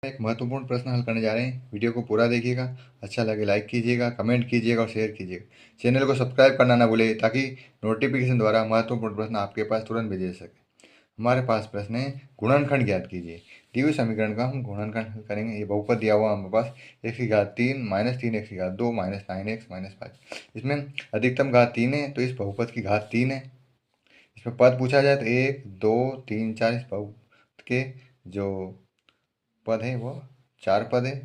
एक महत्वपूर्ण प्रश्न हल करने जा रहे हैं। वीडियो को पूरा देखिएगा, अच्छा लगे लाइक कीजिएगा, कमेंट कीजिएगा और शेयर कीजिएगा। चैनल को सब्सक्राइब करना ना भूलिए ताकि नोटिफिकेशन द्वारा महत्वपूर्ण प्रश्न आपके पास तुरंत भेजे जा सके। हमारे पास प्रश्न है, गुणनखंड ज्ञात कीजिए। दी हुई समीकरण का हम गुणनखंड हल करेंगे। ये बहुपद दिया हुआ हमारे पास x की घात 3 माइनस 3x की घात 2 माइनस 9x माइनस 5। इसमें अधिकतम घात 3 है तो इस बहुपद की घात 3 है। इसमें पद पूछा जाए तो 1 2 3 4 इस बहुपद के जो पद है वो 4 पद है।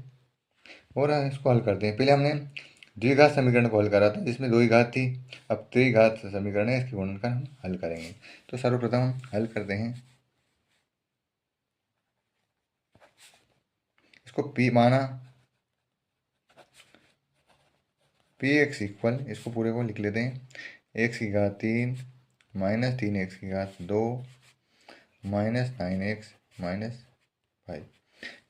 और इसको हल करते हैं। पहले हमने द्विघात समीकरण को हल करा था जिसमें 2 ही घात थी। अब त्रिघात समीकरण है, इसके गुणनखंड हम हल करेंगे। तो सर्वप्रथम हम हल करते हैं। इसको p माना, पी एक्स इक्वल, इसको पूरे को लिख लेते हैं। x की घात 3 माइनस 3x की घात 2 माइनस 9x माइनस 5।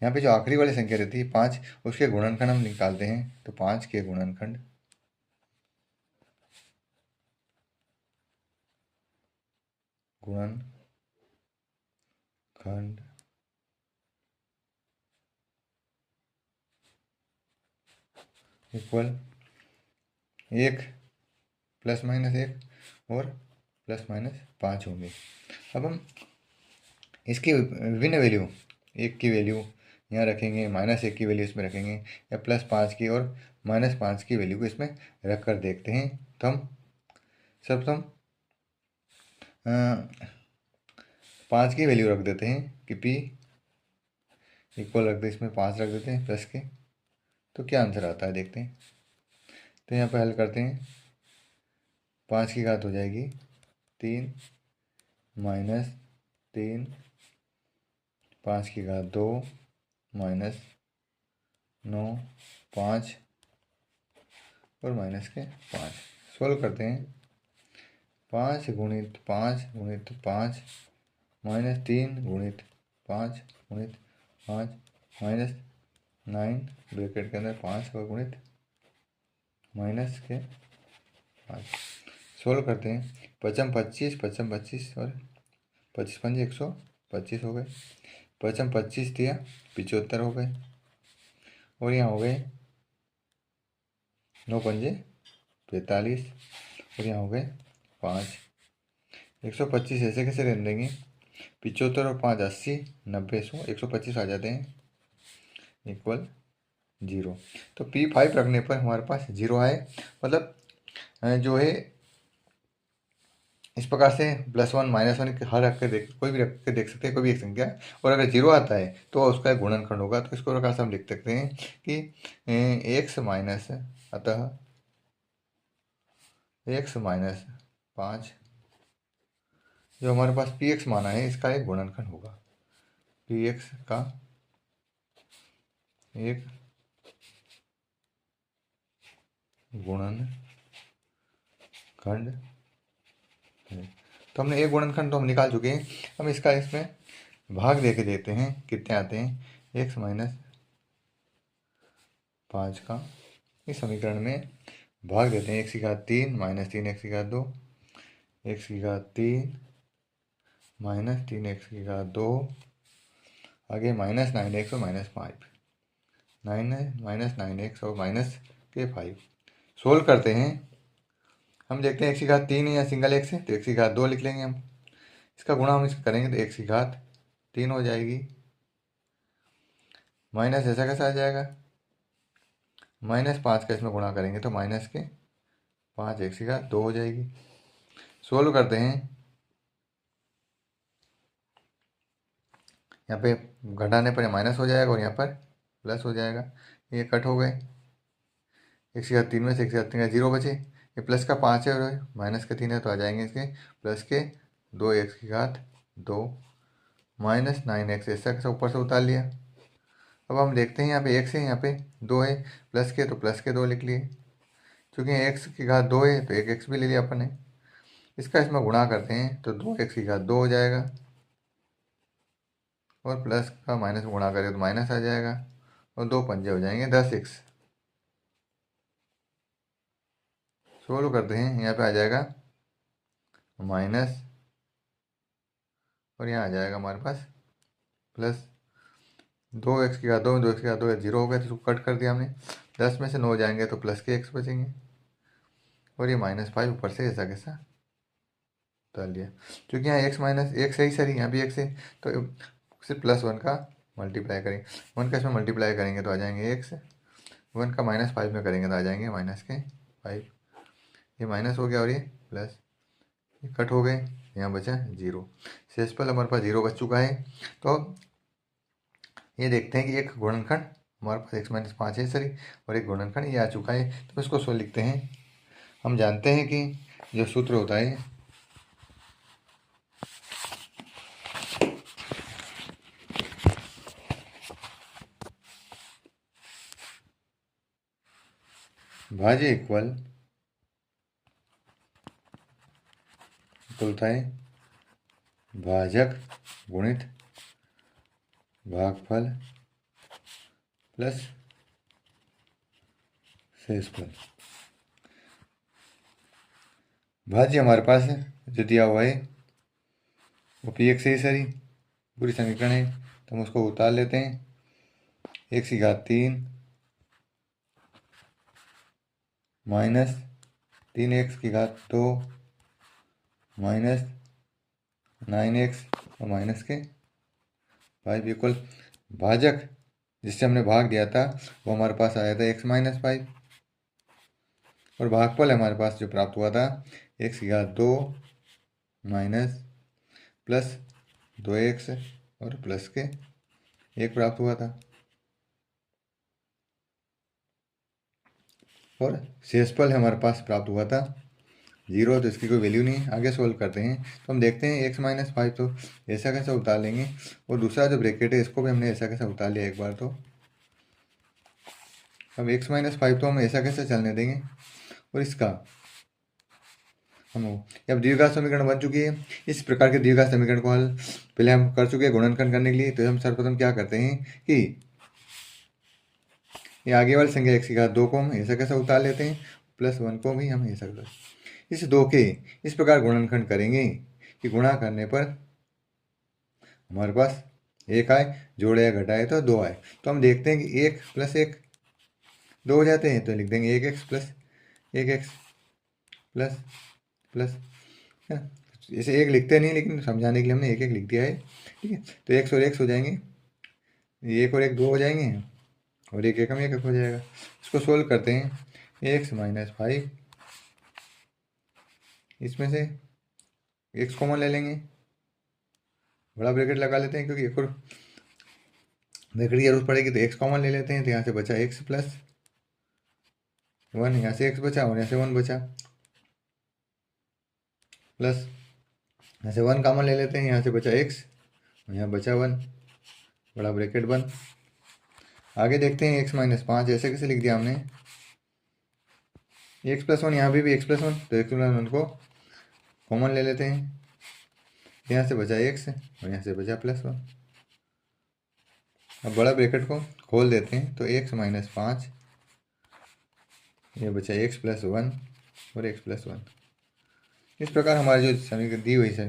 यहाँ पे जो आखिरी वाली संख्या रहती है 5, उसके गुणनखंड हम निकालते हैं। तो 5 के गुणनखंड गुणनखंड इक्वल 1 प्लस माइनस 1 और प्लस माइनस 5 होंगे। अब हम इसकी विभिन्न वैल्यू, 1 की वैल्यू यहाँ रखेंगे, माइनस 1 की वैल्यू इसमें रखेंगे, या प्लस 5 की और माइनस 5 की वैल्यू को इसमें रख कर देखते हैं। तो हम सर्वप्रथम 5 की वैल्यू रख देते हैं कि p इक्वल रख दे, इसमें 5 रख देते हैं प्लस के। तो क्या आंसर आता है देखते हैं। तो यहाँ पे हल करते हैं। 5 की घात हो जाएगी 3 माइनस 3, 5 की घात 2 माइनस 9, 5 और माइनस के 5। सोल्व करते हैं। 5 गुणित 5 गुणित 5 माइनस 3 गुणित 5 गुणित 5 माइनस 9 ब्रैकेट के अंदर 5 और गुणित माइनस के 5। सोल्व करते हैं। 5 25 5 25 और 25 पंजे 125 हो गए। 5 25 दिया 75 हो गए। और यहाँ हो गए 9 पंजे 45 और यहाँ हो गए 5। 125 ऐसे कैसे रहने देंगे। 75 और 5 80 90 100 125 आ जाते हैं इक्वल 0। तो P5 रखने पर हमारे पास 0 आए। मतलब जो है इस प्रकार से +1 -1 हर रख के देख, कोई भी रख के देख सकते हैं, कोई भी एक संख्या। और अगर 0 आता है तो उसका एक गुणनखंड होगा। तो इसको प्रकार से हम लिख सकते हैं कि x माइनस, अतः x माइनस 5 जो हमारे पास px माना है इसका एक गुणनखंड होगा। px का एक गुणनखंड है। तो हमने एक गुणनखंड तो हम निकाल चुके हैं। हम इसका इसमें भाग दे के देते हैं कितने आते हैं। x माइनस 5 का इस समीकरण में भाग देते हैं। x की घात 3 माइनस 3x की घात 2, x की घात 3 माइनस 3x की घात 2, आगे माइनस 9x और माइनस 5, माइनस 9x और माइनस के 5। सोल्व करते हैं। हम देखते हैं x की घात 3 है या सिंगल x है, तो x की घात 2 लिख लेंगे हम। इसका गुणा हम इसका करेंगे तो x की घात 3 हो जाएगी। माइनस ऐसा कैसा आ जाएगा, -5 का इसमें गुणा करेंगे तो माइनस के 5 x की घात 2 हो जाएगी। सोल्व करते हैं। यहाँ पे घटाने पर माइनस हो जाएगा और यहाँ पर प्लस हो जाएगा। ये कट हो गए। x की घात 3 में से x की घात 3 का 0 बचे। ये प्लस का 5 है और माइनस का 3 है, तो आ जाएंगे इसके प्लस के 2x की घात 2 माइनस 9x। ऐसा कैसा ऊपर से उतार लिया। अब हम देखते हैं यहाँ पे x है, यहाँ पे 2 है, प्लस के तो प्लस के 2 लिख लिए। चूँकि x की घात 2 है तो एक x भी ले लिया अपन ने। इसका इसमें गुणा करते हैं तो 2x की घात 2 हो जाएगा और प्लस का माइनस में गुणा करें तो माइनस आ जाएगा और 2 पंजे हो जाएंगे 10x। सोल्व करते हैं। यहाँ पे आ जाएगा माइनस और यहाँ आ जाएगा हमारे पास प्लस। 2x की घात 2 में 2x की घात 2 जीरो हो गया, तो इसको कट कर दिया हमने। 10 में से 9 जाएंगे तो प्लस के x बचेंगे, और ये -5 ऊपर से ऐसा कैसा डाल दिया। क्योंकि यहाँ x माइनस x है ही सर, यहाँ भी x है, तो सिर्फ +1 का मल्टीप्लाई करेंगे। 1 का इसमें मल्टीप्लाई करेंगे तो आ जाएंगे x, 1 का -5 में करेंगे तो आ जाएंगे -5। ये माइनस हो गया और ये प्लस, ये कट हो गए, यहाँ बचा 0। शेषफल हमारे पास 0 बच चुका है। तो ये देखते हैं कि एक गुणनखंड हमारे पास x-5 है सरी, और एक गुणनखंड ये आ चुका है। तो इसको सो लिखते हैं। हम जानते हैं कि जो सूत्र होता है भाज्य इक्वल होता है भाजक गुणित भागफल प्लस शेषफल। भाज्य हमारे पास है जो दिया हुआ है वो px है सरी, पूरी समीकरण है, तो हम उसको उतार लेते हैं। x की घात 3 माइनस 3x की घात 2 माइनस 9x और माइनस के 5 इक्वल भाजक जिससे हमने भाग दिया था वो हमारे पास आया था x-5, और भागफल हमारे पास जो प्राप्त हुआ था x की घात 2 माइनस प्लस 2x और प्लस के 1 प्राप्त हुआ था। और शेषफल हमारे पास प्राप्त हुआ था 0, तो इसकी कोई वैल्यू नहीं है। आगे सोल्व करते हैं तो हम देखते हैं x-5 तो ऐसा कैसा उतार लेंगे, और दूसरा जो ब्रैकेट है इसको भी हमने ऐसा कैसा उतार लिया एक बार। तो अब x-5 तो हम ऐसा कैसे चलने देंगे, और इसका हम अब द्विघात समीकरण बन चुकी है। इस प्रकार के द्विघात समीकरण को हल पहले हम कर चुके हैं गुणनखंड करने के लिए। तो हम सर्वप्रथम क्या करते हैं कि ये आगे वाली संख्या x की घात 2 को हम ऐसा कैसा उतार लेते हैं, +1 को भी हम ऐसा इस 2 के इस प्रकार गुणनखंड करेंगे कि गुणा करने पर हमारे पास 1 आए, जोड़े या घटाए तो 2 आए। तो हम देखते हैं कि 1 + 1 2 हो जाते हैं, तो लिख देंगे 1x + 1x प्लस इसे 1 लिखते नहीं, लेकिन समझाने के लिए हमने 1 लिख दिया है, ठीक है। तो x और x हो जाएंगे, 1 और 1 2 हो जाएंगे, और 1 एकम 1 हो जाएगा। इसको सोल्व करते हैं। x-5 इसमें से x कॉमन ले लेंगे, बड़ा ब्रैकेट लगा लेते हैं क्योंकि एक और ब्रैकेट की जरूरत पड़ेगी। तो x कॉमन ले लेते हैं, तो यहाँ से बचा x + 1, यहाँ से x बचा और यहाँ से 1 बचा, प्लस यहाँ से 1 कॉमन ले लेते हैं, यहाँ से बचा x और यहाँ बचा 1, बड़ा ब्रैकेट बंद। आगे देखते हैं x-5 ऐसे कैसे लिख दिया हमने, x + 1 यहाँ भी x + 1, तो x + 1 को कॉमन ले लेते हैं, यहाँ से बचा x और यहाँ से बचा +1। अब बड़ा ब्रैकेट को खोल देते हैं, तो x-5 ये बचा x + 1 और x + 1। इस प्रकार हमारी जो समीकरण दी हुई है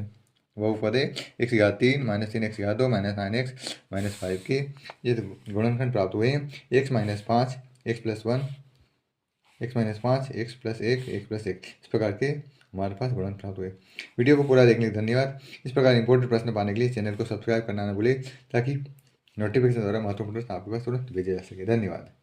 बहुपद है x की घात 3 -3x की घात 2 -9x -5 के ये गुणनखंड प्राप्त हुए हैं। x-5 x + 1 x-5 x + 1 x + 1 इस प्रकार के हमारे पास गुणन प्राप्त हुए। वीडियो को पूरा देखने के लिए धन्यवाद। इस प्रकार इंपॉर्टेंट प्रश्न पाने के लिए चैनल को सब्सक्राइब करना न भूलें, ताकि नोटिफिकेशन द्वारा महत्वपूर्ण प्रश्न आपके पास तुरंत भेजे जा सके। धन्यवाद।